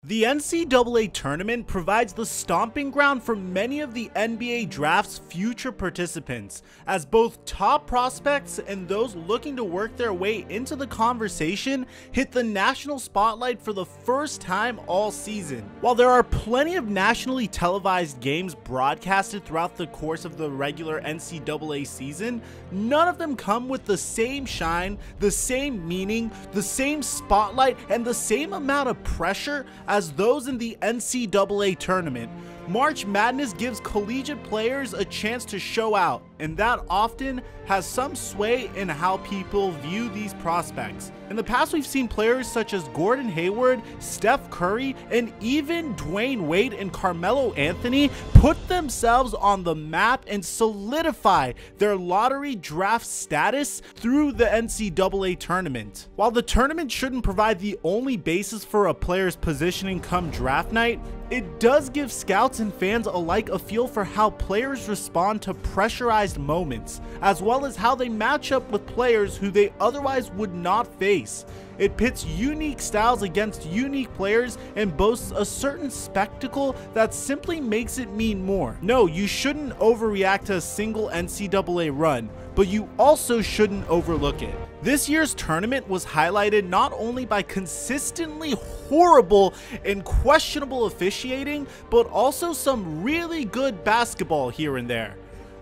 The NCAA Tournament provides the stomping ground for many of the NBA Draft's future participants, as both top prospects and those looking to work their way into the conversation hit the national spotlight for the first time all season. While there are plenty of nationally televised games broadcasted throughout the course of the regular NCAA season, none of them come with the same shine, the same meaning, the same spotlight, and the same amount of pressure as those in the NCAA Tournament. March Madness gives collegiate players a chance to show out, and that often has some sway in how people view these prospects. In the past, we've seen players such as Gordon Hayward, Steph Curry, and even Dwayne Wade and Carmelo Anthony put themselves on the map and solidify their lottery draft status through the NCAA Tournament. While the tournament shouldn't provide the only basis for a player's positioning come draft night, it does give scouts and fans alike a feel for how players respond to pressurized moments, as well as how they match up with players who they otherwise would not face. It pits unique styles against unique players and boasts a certain spectacle that simply makes it mean more. No, you shouldn't overreact to a single NCAA run, but you also shouldn't overlook it. This year's tournament was highlighted not only by consistently horrible and questionable officiating, but also some really good basketball here and there.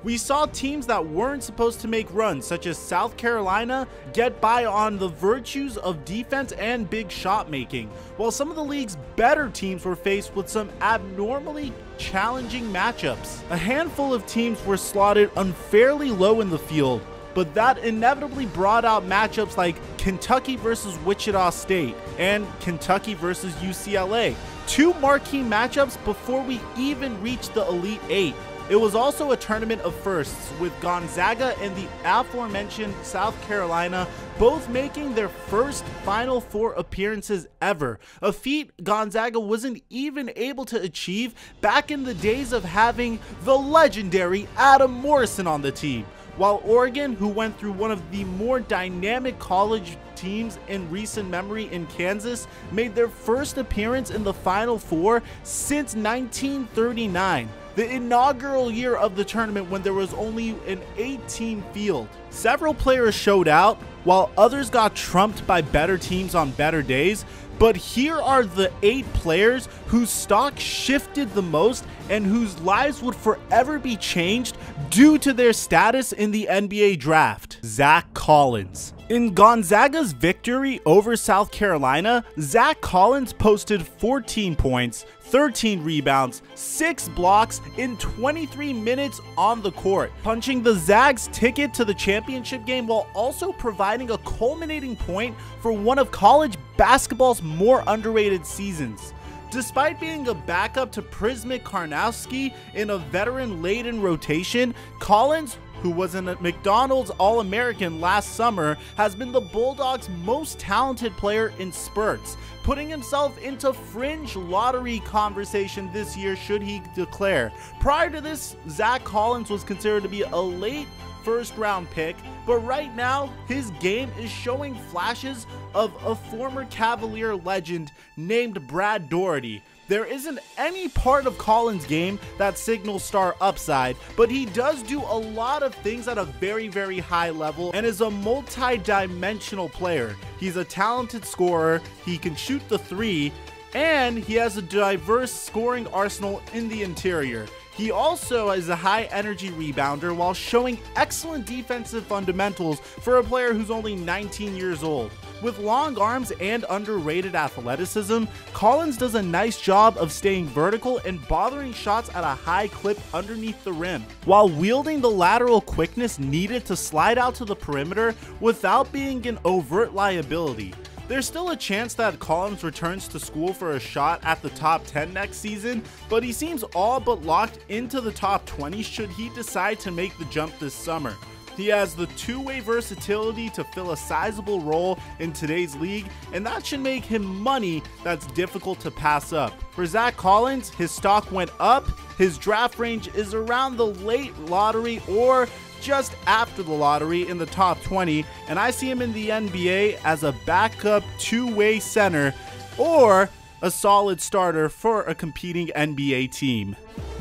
We saw teams that weren't supposed to make runs, such as South Carolina, get by on the virtues of defense and big shot making, while some of the league's better teams were faced with some abnormally challenging matchups. A handful of teams were slotted unfairly low in the field, but that inevitably brought out matchups like Kentucky versus Wichita State and Kentucky versus UCLA, two marquee matchups before we even reached the Elite Eight. It was also a tournament of firsts, with Gonzaga and the aforementioned South Carolina both making their first Final Four appearances ever, a feat Gonzaga wasn't even able to achieve back in the days of having the legendary Adam Morrison on the team. While Oregon, who went through one of the more dynamic college teams in recent memory in Kansas, made their first appearance in the Final Four since 1939. The inaugural year of the tournament when there was only an 8-team field. Several players showed out, while others got trumped by better teams on better days, but here are the 8 players whose stock shifted the most and whose lives would forever be changed due to their status in the NBA draft. Zack Collins. In Gonzaga's victory over South Carolina, Zack Collins posted 14 points, 13 rebounds, 6 blocks in 23 minutes on the court, punching the Zags' ticket to the championship game while also providing a culminating point for one of college basketball's more underrated seasons. Despite being a backup to Prismic Karnowski in a veteran-laden rotation, Collins, who was a McDonald's All-American last summer, has been the Bulldogs' most talented player in spurts, putting himself into fringe lottery conversation this year should he declare. Prior to this, Zack Collins was considered to be a late first-round pick, but right now his game is showing flashes of a former Cavalier legend named Brad Daugherty. There isn't any part of Collins' game that signals star upside, but he does do a lot of things at a very, very high level and is a multi-dimensional player. He's a talented scorer, he can shoot the three, and he has a diverse scoring arsenal in the interior. He also is a high-energy rebounder while showing excellent defensive fundamentals for a player who's only 19 years old. With long arms and underrated athleticism, Collins does a nice job of staying vertical and bothering shots at a high clip underneath the rim, while wielding the lateral quickness needed to slide out to the perimeter without being an overt liability. There's still a chance that Collins returns to school for a shot at the top 10 next season, but he seems all but locked into the top 20 should he decide to make the jump this summer. He has the two-way versatility to fill a sizable role in today's league, and that should make him money that's difficult to pass up. For Zack Collins, his stock went up, his draft range is around the late lottery or just after the lottery in the top 20, and I see him in the NBA as a backup two-way center or a solid starter for a competing NBA team.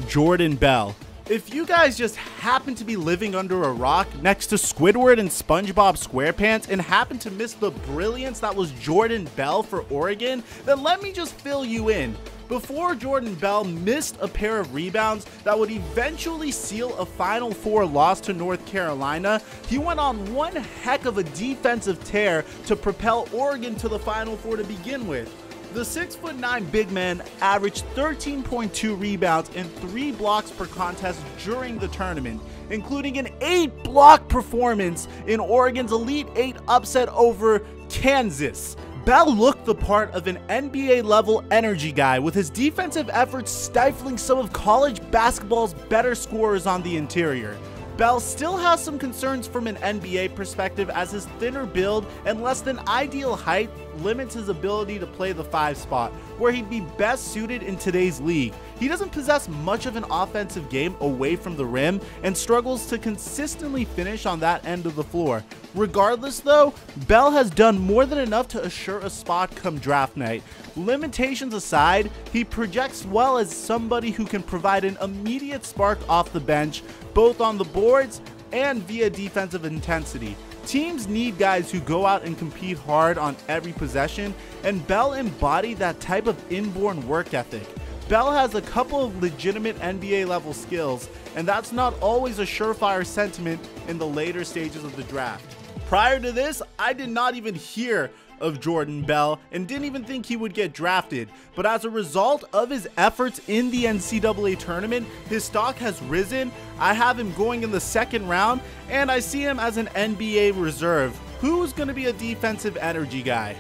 Jordan Bell. If you guys just happen to be living under a rock next to Squidward and SpongeBob SquarePants and happen to miss the brilliance that was Jordan Bell for Oregon, then let me just fill you in. Before Jordan Bell missed a pair of rebounds that would eventually seal a Final Four loss to North Carolina, he went on one heck of a defensive tear to propel Oregon to the Final Four to begin with. The 6'9" big man averaged 13.2 rebounds and 3 blocks per contest during the tournament, including an 8-block performance in Oregon's Elite 8 upset over Kansas. Bell looked the part of an NBA-level energy guy, with his defensive efforts stifling some of college basketball's better scorers on the interior. Bell still has some concerns from an NBA perspective, as his thinner build and less than ideal height limits his ability to play the 5 spot, where he'd be best suited in today's league. He doesn't possess much of an offensive game away from the rim and struggles to consistently finish on that end of the floor. Regardless though, Bell has done more than enough to assure a spot come draft night. Limitations aside, he projects well as somebody who can provide an immediate spark off the bench, both on the boards and via defensive intensity. Teams need guys who go out and compete hard on every possession, and Bell embodied that type of inborn work ethic. Bell has a couple of legitimate NBA level skills, and that's not always a surefire sentiment in the later stages of the draft. Prior to this, I did not even hear of Jordan Bell and didn't even think he would get drafted, but as a result of his efforts in the NCAA tournament, his stock has risen. I have him going in the 2nd round, and I see him as an NBA reserve who's going to be a defensive energy guy.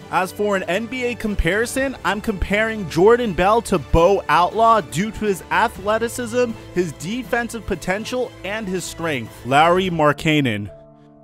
As for an NBA comparison, I'm comparing Jordan Bell to Bo Outlaw due to his athleticism, his defensive potential, and his strength. Lauri Markkanen.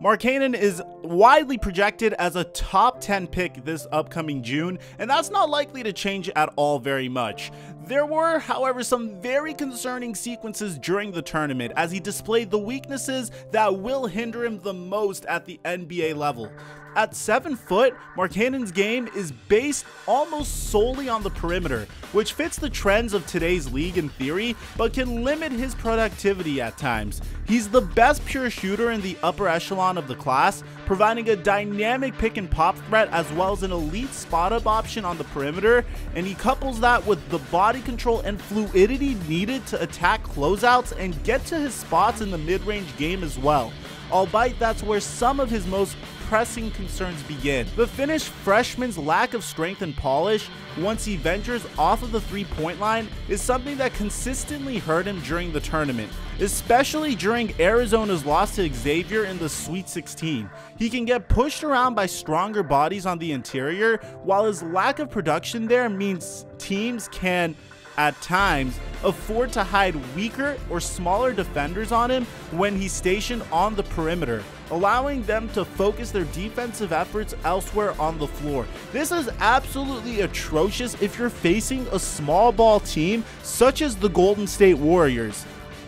Markkanen is widely projected as a top 10 pick this upcoming June, and that's not likely to change at all very much. There were, however, some very concerning sequences during the tournament as he displayed the weaknesses that will hinder him the most at the NBA level. At 7 foot, Markkanen's game is based almost solely on the perimeter, which fits the trends of today's league in theory, but can limit his productivity at times. He's the best pure shooter in the upper echelon of the class, providing a dynamic pick and pop threat as well as an elite spot-up option on the perimeter, and he couples that with the body control and fluidity needed to attack closeouts and get to his spots in the mid-range game as well. Albeit that's where some of his most pressing concerns begin. The Finnish freshman's lack of strength and polish once he ventures off of the 3-point line is something that consistently hurt him during the tournament, especially during Arizona's loss to Xavier in the Sweet 16. He can get pushed around by stronger bodies on the interior, while his lack of production there means teams can, at times, afford to hide weaker or smaller defenders on him when he's stationed on the perimeter, allowing them to focus their defensive efforts elsewhere on the floor. This is absolutely atrocious if you're facing a small ball team such as the Golden State Warriors.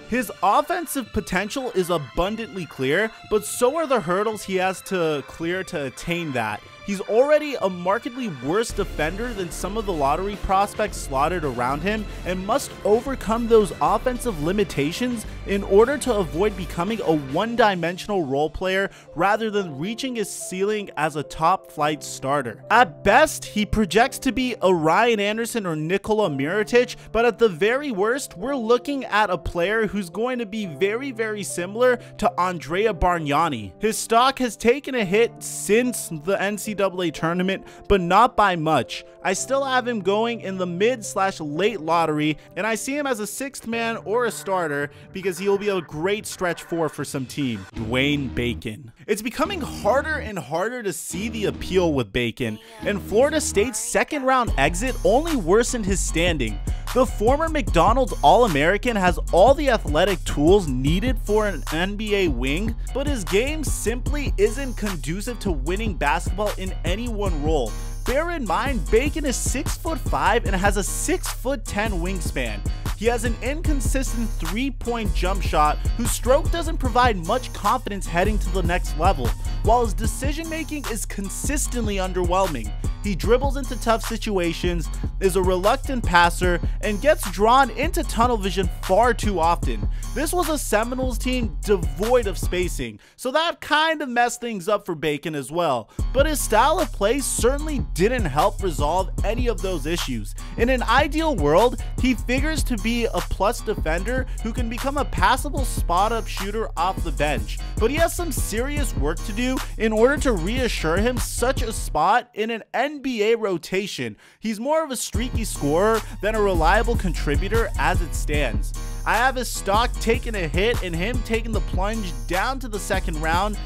His offensive potential is abundantly clear, but so are the hurdles he has to clear to attain that. He's already a markedly worse defender than some of the lottery prospects slotted around him, and must overcome those offensive limitations in order to avoid becoming a one-dimensional role player rather than reaching his ceiling as a top-flight starter. At best, he projects to be a Ryan Anderson or Nikola Mirotic, but at the very worst, we're looking at a player who's going to be very, very similar to Andrea Bargnani. His stock has taken a hit since the NCAA tournament, but not by much. I still have him going in the mid/late lottery, and I see him as a 6th man or a starter because he will be a great stretch 4 for some team. Dwayne Bacon. It's becoming harder and harder to see the appeal with Bacon, and Florida State's 2nd round exit only worsened his standing. The former McDonald's All-American has all the athletic tools needed for an NBA wing, but his game simply isn't conducive to winning basketball in any one role. Bear in mind, Bacon is 6'5" and has a 6'10" wingspan. He has an inconsistent 3-point jump shot whose stroke doesn't provide much confidence heading to the next level, while his decision making is consistently underwhelming. He dribbles into tough situations, is a reluctant passer, and gets drawn into tunnel vision far too often. This was a Seminoles team devoid of spacing, so that kind of messed things up for Bacon as well. But his style of play certainly didn't help resolve any of those issues. In an ideal world, he figures to be a plus defender who can become a passable spot-up shooter off the bench, but he has some serious work to do in order to reassure him such a spot in an NBA rotation. He's more of a streaky scorer than a reliable contributor as it stands. I have his stock taking a hit and him taking the plunge down to the second round.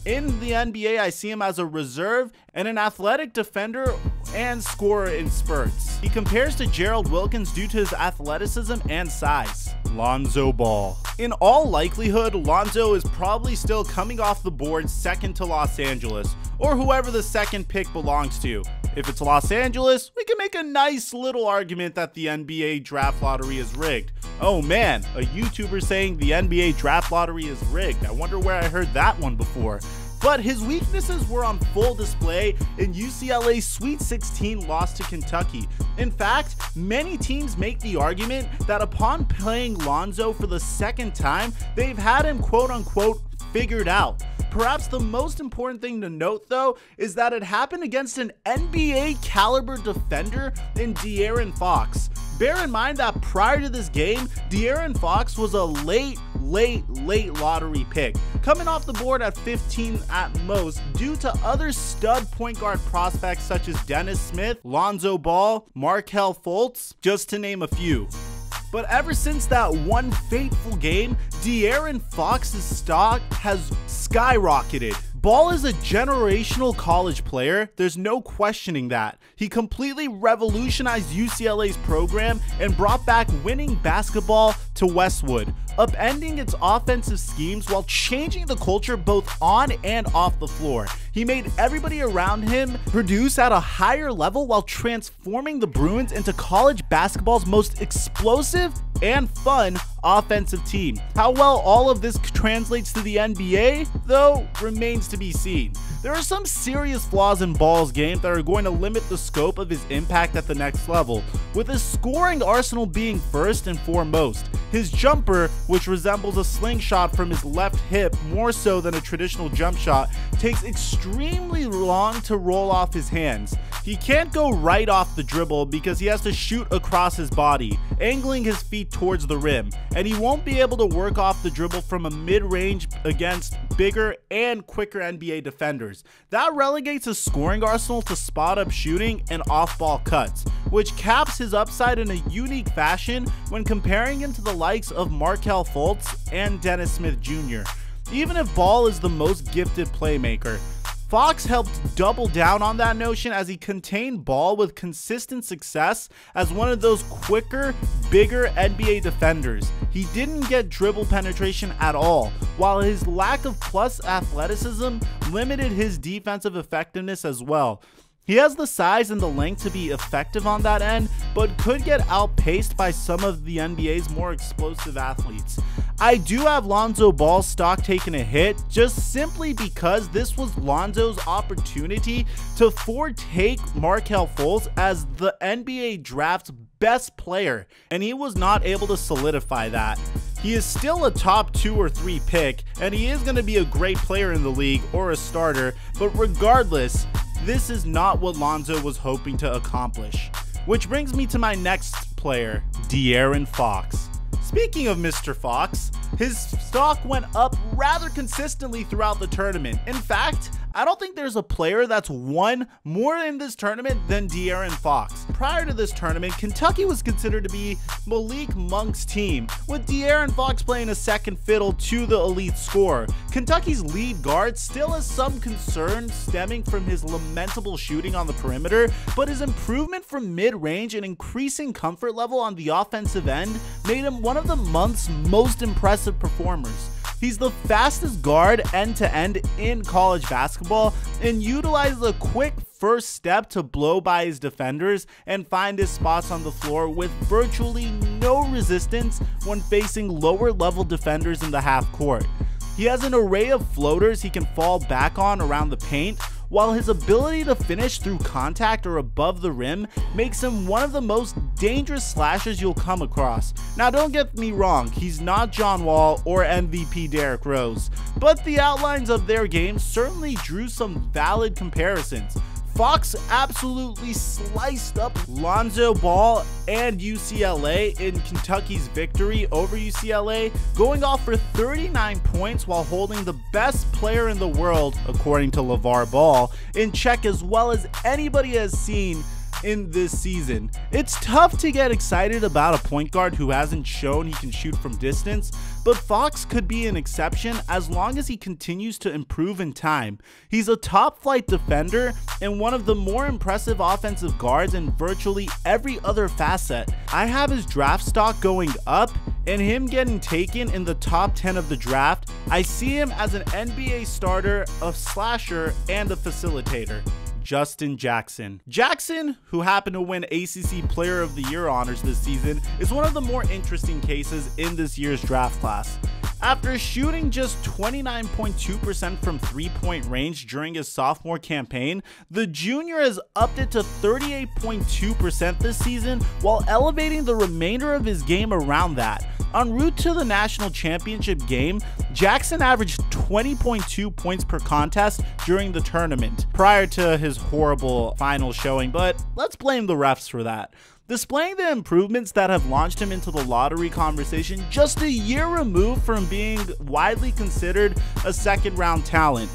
In the NBA, I see him as a reserve and an athletic defender and scorer in spurts. He compares to Gerald Wilkins due to his athleticism and size. Lonzo Ball. In all likelihood, Lonzo is probably still coming off the board second to Los Angeles, or whoever the second pick belongs to. If it's Los Angeles, we can make a nice little argument that the NBA draft lottery is rigged. Oh man, a YouTuber saying the NBA draft lottery is rigged. I wonder where I heard that one before. But his weaknesses were on full display in UCLA's Sweet 16 loss to Kentucky. In fact, many teams make the argument that upon playing Lonzo for the second time, they've had him quote-unquote figured out. Perhaps the most important thing to note though is that it happened against an NBA caliber defender in De'Aaron Fox. Bear in mind that prior to this game, De'Aaron Fox was a late lottery pick, coming off the board at 15 at most due to other stud point guard prospects such as Dennis Smith, Lonzo Ball, Markelle Fultz, just to name a few. But ever since that one fateful game, De'Aaron Fox's stock has skyrocketed. Ball is a generational college player, there's no questioning that. He completely revolutionized UCLA's program and brought back winning basketball to Westwood, upending its offensive schemes while changing the culture both on and off the floor. He made everybody around him produce at a higher level while transforming the Bruins into college basketball's most explosive and fun offensive team. How well all of this translates to the NBA, though, remains to be seen. There are some serious flaws in Ball's game that are going to limit the scope of his impact at the next level, with his scoring arsenal being first and foremost. His jumper, which resembles a slingshot from his left hip more so than a traditional jump shot, takes extremely long to roll off his hands. He can't go right off the dribble because he has to shoot across his body, angling his feet towards the rim, and he won't be able to work off the dribble from a mid-range against bigger and quicker NBA defenders. That relegates his scoring arsenal to spot-up shooting and off-ball cuts, which caps his upside in a unique fashion when comparing him to the likes of Markelle Fultz and Dennis Smith Jr. Even if Ball is the most gifted playmaker, Fox helped double down on that notion as he contained Ball with consistent success as one of those quicker, bigger NBA defenders. He didn't get dribble penetration at all, while his lack of plus athleticism limited his defensive effectiveness as well. He has the size and the length to be effective on that end, but could get outpaced by some of the NBA's more explosive athletes. I do have Lonzo Ball's stock taking a hit just simply because this was Lonzo's opportunity to foretake Markelle Fultz as the NBA draft's best player, and he was not able to solidify that. He is still a top 2 or 3 pick, and he is going to be a great player in the league or a starter, but regardless, this is not what Lonzo was hoping to accomplish. Which brings me to my next player, De'Aaron Fox. Speaking of Mr. Fox, his stock went up rather consistently throughout the tournament. In fact, I don't think there's a player that's won more in this tournament than De'Aaron Fox. Prior to this tournament, Kentucky was considered to be Malik Monk's team, with De'Aaron Fox playing a second fiddle to the elite scorer. Kentucky's lead guard still has some concern stemming from his lamentable shooting on the perimeter, but his improvement from mid-range and increasing comfort level on the offensive end made him one of the month's most impressive performers. He's the fastest guard end-to-end in college basketball and utilizes a quick first step to blow by his defenders and find his spots on the floor with virtually no resistance when facing lower level defenders in the half court. He has an array of floaters he can fall back on around the paint, while his ability to finish through contact or above the rim makes him one of the most dangerous slashers you'll come across. Now don't get me wrong, he's not John Wall or MVP Derrick Rose, but the outlines of their game certainly drew some valid comparisons. Fox absolutely sliced up Lonzo Ball and UCLA in Kentucky's victory over UCLA, going off for 39 points while holding the best player in the world, according to LeVar Ball, in check as well as anybody has seen in this season. It's tough to get excited about a point guard who hasn't shown he can shoot from distance, but Fox could be an exception as long as he continues to improve in time. He's a top flight defender and one of the more impressive offensive guards in virtually every other facet. I have his draft stock going up and him getting taken in the top 10 of the draft. I see him as an NBA starter, a slasher, and a facilitator. Justin Jackson. Jackson, who happened to win ACC Player of the Year honors this season, is one of the more interesting cases in this year's draft class. After shooting just 29.2% from three-point range during his sophomore campaign, the junior has upped it to 38.2% this season while elevating the remainder of his game around that. En route to the national championship game, Jackson averaged 20.2 points per contest during the tournament, prior to his horrible final showing, but let's blame the refs for that. Displaying the improvements that have launched him into the lottery conversation just a year removed from being widely considered a second-round talent.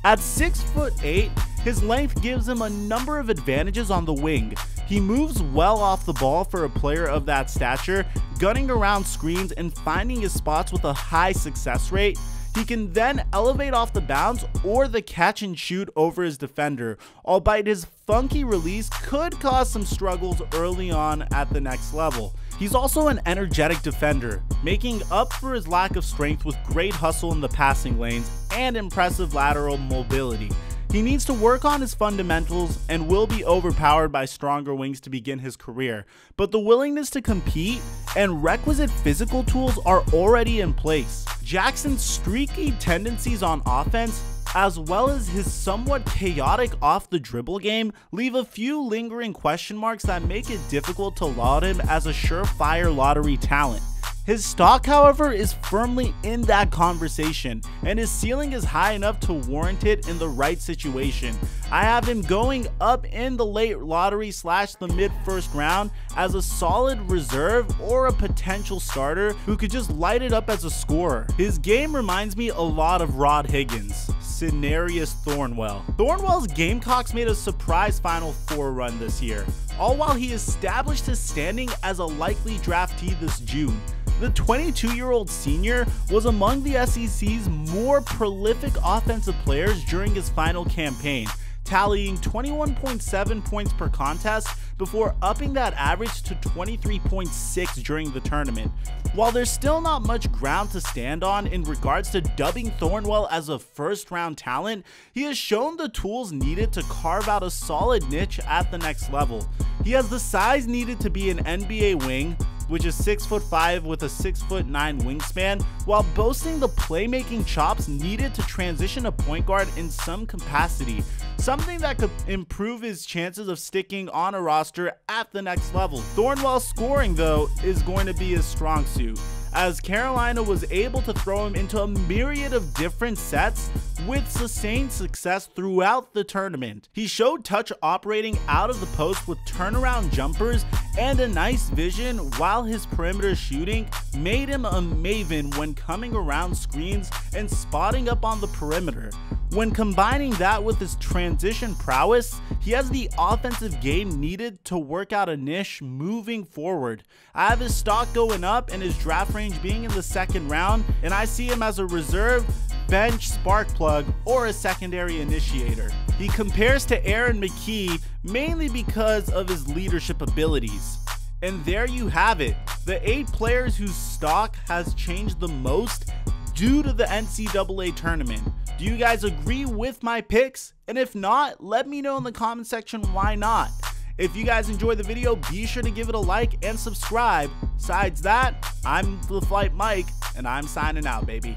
At 6'8", his length gives him a number of advantages on the wing. He moves well off the ball for a player of that stature, gunning around screens and finding his spots with a high success rate. He can then elevate off the bounce or the catch and shoot over his defender, albeit his funky release could cause some struggles early on at the next level. He's also an energetic defender, making up for his lack of strength with great hustle in the passing lanes and impressive lateral mobility. He needs to work on his fundamentals and will be overpowered by stronger wings to begin his career, but the willingness to compete and requisite physical tools are already in place. Jackson's streaky tendencies on offense, as well as his somewhat chaotic off the dribble game, leave a few lingering question marks that make it difficult to laud him as a surefire lottery talent. His stock, however, is firmly in that conversation, and his ceiling is high enough to warrant it in the right situation. I have him going up in the late lottery / the mid first round as a solid reserve or a potential starter who could just light it up as a scorer. His game reminds me a lot of Rod Higgins. Sindarius Thornwell. Thornwell's Gamecocks made a surprise Final Four run this year, all while he established his standing as a likely draftee this June. The 22-year-old senior was among the SEC's more prolific offensive players during his final campaign, tallying 21.7 points per contest before upping that average to 23.6 during the tournament. While there's still not much ground to stand on in regards to dubbing Thornwell as a first-round talent, he has shown the tools needed to carve out a solid niche at the next level. He has the size needed to be an NBA wing, which is 6'5" with a 6'9" wingspan, while boasting the playmaking chops needed to transition a point guard in some capacity, something that could improve his chances of sticking on a roster at the next level. Thornwell's scoring, though, is going to be his strong suit, as Carolina was able to throw him into a myriad of different sets with sustained success throughout the tournament. He showed touch operating out of the post with turnaround jumpers and a nice vision, while his perimeter shooting made him a maven when coming around screens and spotting up on the perimeter. When combining that with his transition prowess, he has the offensive game needed to work out a niche moving forward. I have his stock going up and his draft range being in the second round, and I see him as a reserve, bench spark plug, or a secondary initiator. He compares to Aaron McKie mainly because of his leadership abilities. And there you have it, the 8 players whose stock has changed the most due to the NCAA tournament. Do you guys agree with my picks? And if not, let me know in the comment section why not. If you guys enjoyed the video, be sure to give it a like and subscribe. Besides that, I'm TheFlightMike, and I'm signing out, baby.